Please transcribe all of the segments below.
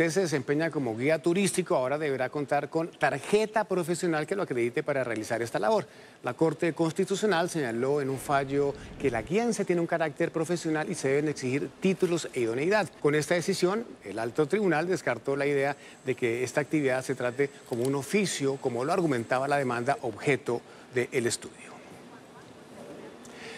usted se desempeña como guía turístico, ahora deberá contar con tarjeta profesional que lo acredite para realizar esta labor. La Corte Constitucional señaló en un fallo que la guianza tiene un carácter profesional y se deben exigir títulos e idoneidad. Con esta decisión, el alto tribunal descartó la idea de que esta actividad se trate como un oficio, como lo argumentaba la demanda objeto del estudio.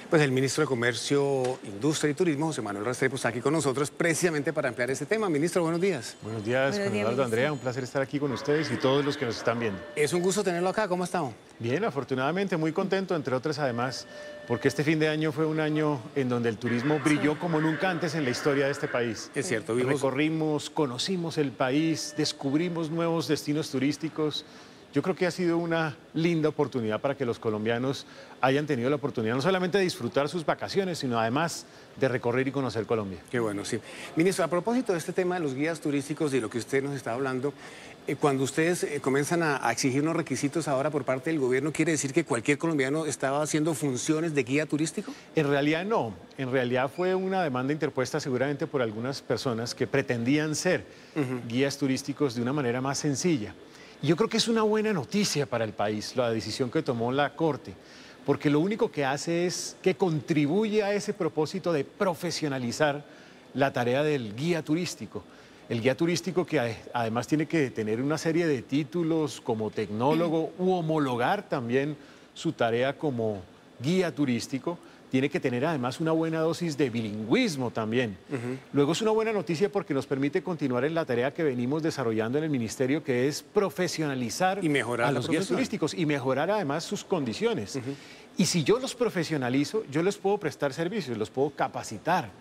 Pues el ministro de Comercio, Industria y Turismo, José Manuel Restrepo, está aquí con nosotros precisamente para ampliar este tema. Ministro, buenos días. Buenos días, Juan Eduardo, Andrea, un placer estar aquí con ustedes y todos los que nos están viendo. Es un gusto tenerlo acá, ¿cómo estamos? Bien, afortunadamente, muy contento, entre otras además, porque este fin de año fue un año en donde el turismo brilló como nunca antes en la historia de este país. Es cierto, recorrimos, conocimos el país, descubrimos nuevos destinos turísticos. Yo creo que ha sido una linda oportunidad para que los colombianos hayan tenido la oportunidad no solamente de disfrutar sus vacaciones, sino además de recorrer y conocer Colombia. Qué bueno, sí. Ministro, a propósito de este tema de los guías turísticos y lo que usted nos está hablando, cuando ustedes comienzan a exigir unos requisitos ahora por parte del gobierno, ¿quiere decir que cualquier colombiano estaba haciendo funciones de guía turístico? En realidad no, en realidad fue una demanda interpuesta seguramente por algunas personas que pretendían ser guías turísticos de una manera más sencilla. Y yo creo que es una buena noticia para el país la decisión que tomó la Corte, porque lo único que hace es que contribuye a ese propósito de profesionalizar la tarea del guía turístico. El guía turístico que además tiene que tener una serie de títulos como tecnólogo u homologar también su tarea como guía turístico. Tiene que tener además una buena dosis de bilingüismo también. Luego es una buena noticia porque nos permite continuar en la tarea que venimos desarrollando en el Ministerio, que es profesionalizar y mejorar a los guías turísticos y mejorar además sus condiciones. Y si yo los profesionalizo, yo les puedo prestar servicios, los puedo capacitar,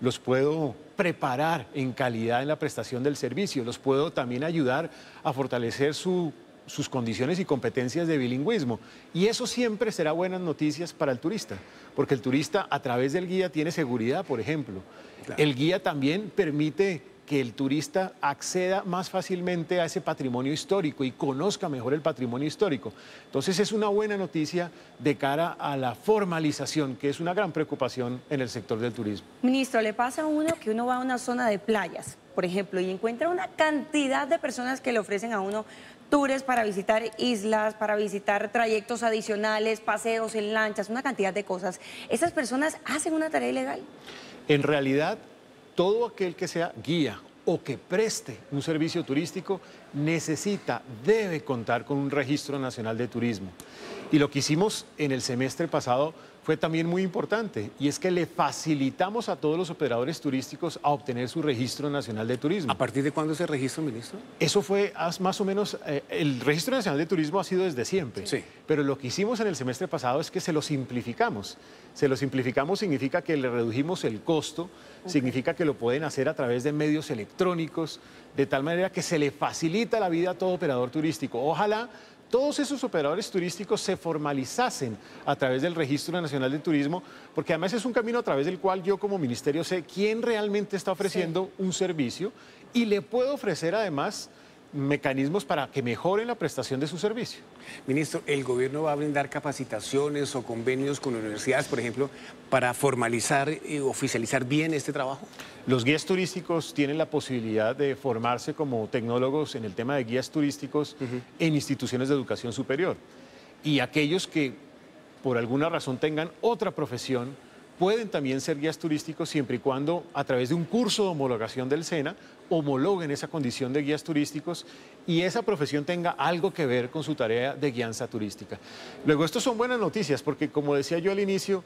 los puedo preparar en calidad en la prestación del servicio, los puedo también ayudar a fortalecer sus condiciones y competencias de bilingüismo. Y eso siempre será buenas noticias para el turista, porque el turista a través del guía tiene seguridad, por ejemplo. Claro. El guía también permite que el turista acceda más fácilmente a ese patrimonio histórico y conozca mejor el patrimonio histórico. Entonces es una buena noticia de cara a la formalización, que es una gran preocupación en el sector del turismo. Ministro, le pasa a uno que uno va a una zona de playas, por ejemplo, y encuentra una cantidad de personas que le ofrecen a uno tours para visitar islas, para visitar trayectos adicionales, paseos en lanchas, una cantidad de cosas. ¿Esas personas hacen una tarea ilegal? En realidad, todo aquel que sea guía o que preste un servicio turístico debe contar con un registro nacional de turismo. Y lo que hicimos en el semestre pasado fue también muy importante, y es que le facilitamos a todos los operadores turísticos a obtener su registro nacional de turismo. ¿A partir de cuándo ese registro, ministro? Eso fue más o menos, el registro nacional de turismo ha sido desde siempre, sí. Pero lo que hicimos en el semestre pasado es que se lo simplificamos. Se lo simplificamos significa que le redujimos el costo, significa que lo pueden hacer a través de medios electrónicos, de tal manera que se le facilita la vida a todo operador turístico. Ojalá todos esos operadores turísticos se formalizasen a través del Registro Nacional de Turismo, porque además es un camino a través del cual yo como ministerio sé quién realmente está ofreciendo un servicio y le puedo ofrecer además mecanismos para que mejoren la prestación de su servicio. Ministro, ¿el gobierno va a brindar capacitaciones o convenios con universidades, por ejemplo, para formalizar y oficializar bien este trabajo? Los guías turísticos tienen la posibilidad de formarse como tecnólogos en el tema de guías turísticos en instituciones de educación superior. Y aquellos que por alguna razón tengan otra profesión pueden también ser guías turísticos siempre y cuando a través de un curso de homologación del SENA homologuen esa condición de guías turísticos y esa profesión tenga algo que ver con su tarea de guianza turística. Luego, esto son buenas noticias porque, como decía yo al inicio,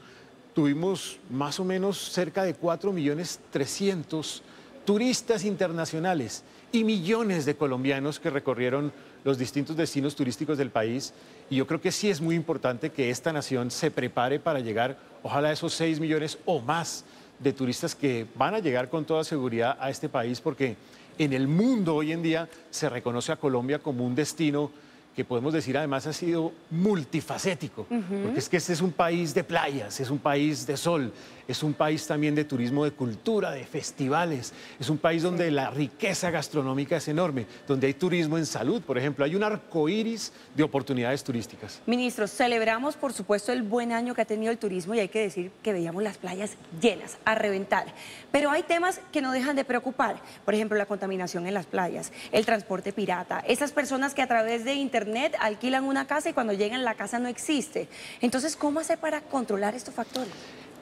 tuvimos más o menos cerca de 4.300.000 turistas internacionales y millones de colombianos que recorrieron los distintos destinos turísticos del país. Y yo creo que sí es muy importante que esta nación se prepare para llegar, ojalá, a esos 6 millones o más de turistas que van a llegar con toda seguridad a este país, porque en el mundo hoy en día se reconoce a Colombia como un destino que podemos decir además ha sido multifacético, porque es que este es un país de playas, es un país de sol, es un país también de turismo, de cultura, de festivales, es un país donde la riqueza gastronómica es enorme, donde hay turismo en salud, por ejemplo, hay un arco iris de oportunidades turísticas. Ministro, celebramos por supuesto el buen año que ha tenido el turismo y hay que decir que veíamos las playas llenas, a reventar, pero hay temas que no dejan de preocupar, por ejemplo la contaminación en las playas, el transporte pirata, esas personas que a través de internet alquilan una casa y cuando llegan la casa no existe. Entonces, ¿cómo hacer para controlar estos factores?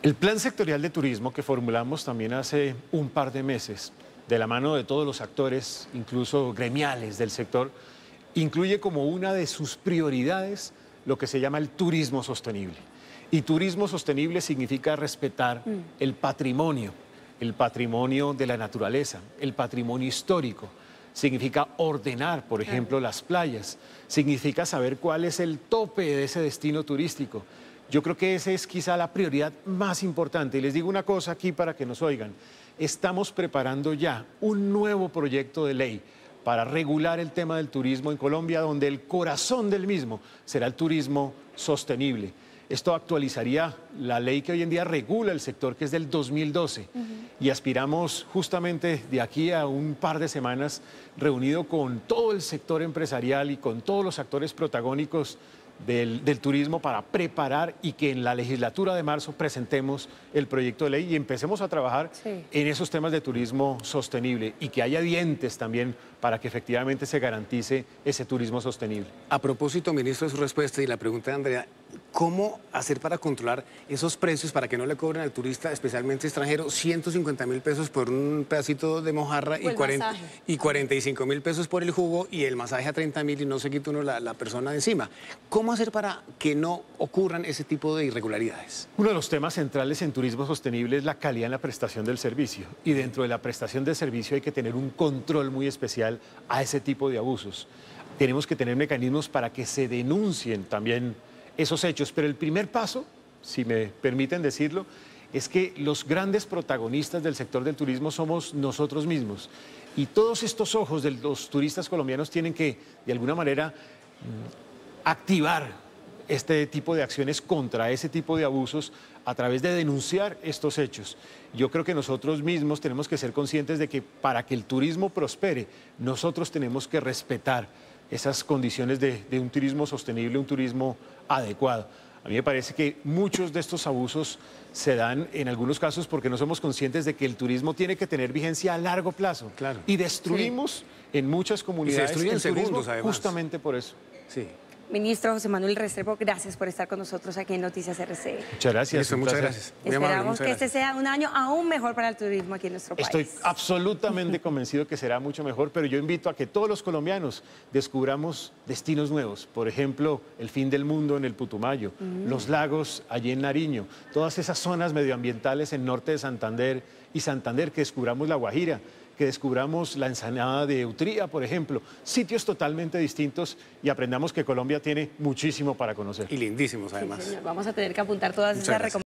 El plan sectorial de turismo que formulamos también hace un par de meses, de la mano de todos los actores, incluso gremiales del sector, incluye como una de sus prioridades lo que se llama el turismo sostenible. Y turismo sostenible significa respetar el patrimonio de la naturaleza, el patrimonio histórico. Significa ordenar, por ejemplo, las playas. Significa saber cuál es el tope de ese destino turístico. Yo creo que esa es quizá la prioridad más importante. Y les digo una cosa aquí para que nos oigan. Estamos preparando ya un nuevo proyecto de ley para regular el tema del turismo en Colombia, donde el corazón del mismo será el turismo sostenible. Esto actualizaría la ley que hoy en día regula el sector, que es del 2012. Y aspiramos justamente de aquí a un par de semanas, reunido con todo el sector empresarial y con todos los actores protagónicos del turismo, para preparar y que en la legislatura de marzo presentemos el proyecto de ley y empecemos a trabajar en esos temas de turismo sostenible y que haya dientes también para que efectivamente se garantice ese turismo sostenible. A propósito, ministro, de su respuesta y la pregunta de Andrea, ¿cómo hacer para controlar esos precios para que no le cobren al turista, especialmente extranjero, 150.000 pesos por un pedacito de mojarra y 45.000 pesos por el jugo y el masaje a 30.000 y no se quita uno la persona de encima? ¿Cómo hacer para que no ocurran ese tipo de irregularidades? Uno de los temas centrales en turismo sostenible es la calidad en la prestación del servicio. Y dentro de la prestación del servicio hay que tener un control muy especial a ese tipo de abusos. Tenemos que tener mecanismos para que se denuncien también esos hechos. Pero el primer paso, si me permiten decirlo, es que los grandes protagonistas del sector del turismo somos nosotros mismos. Y todos estos ojos de los turistas colombianos tienen que, de alguna manera, activar este tipo de acciones contra ese tipo de abusos a través de denunciar estos hechos. Yo creo que nosotros mismos tenemos que ser conscientes de que para que el turismo prospere, nosotros tenemos que respetar esas condiciones de un turismo sostenible, un turismo adecuado. A mí me parece que muchos de estos abusos se dan en algunos casos porque no somos conscientes de que el turismo tiene que tener vigencia a largo plazo. Claro. Y destruimos en muchas comunidades el turismo segundos, además. Justamente por eso. Sí. Ministro José Manuel Restrepo, gracias por estar con nosotros aquí en Noticias RCN. Muchas gracias. Ministro, muchas gracias. Muy amable, Esperamos muchas que gracias. este sea un año aún mejor para el turismo aquí en nuestro país. Estoy absolutamente convencido que será mucho mejor, pero yo invito a que todos los colombianos descubramos destinos nuevos. Por ejemplo, el fin del mundo en el Putumayo, los lagos allí en Nariño, todas esas zonas medioambientales en norte de Santander y Santander, que descubramos La Guajira, que descubramos la ensenada de Utría, por ejemplo, sitios totalmente distintos y aprendamos que Colombia tiene muchísimo para conocer. Y lindísimos, además. Sí, señor. Vamos a tener que apuntar todas esas recomendaciones.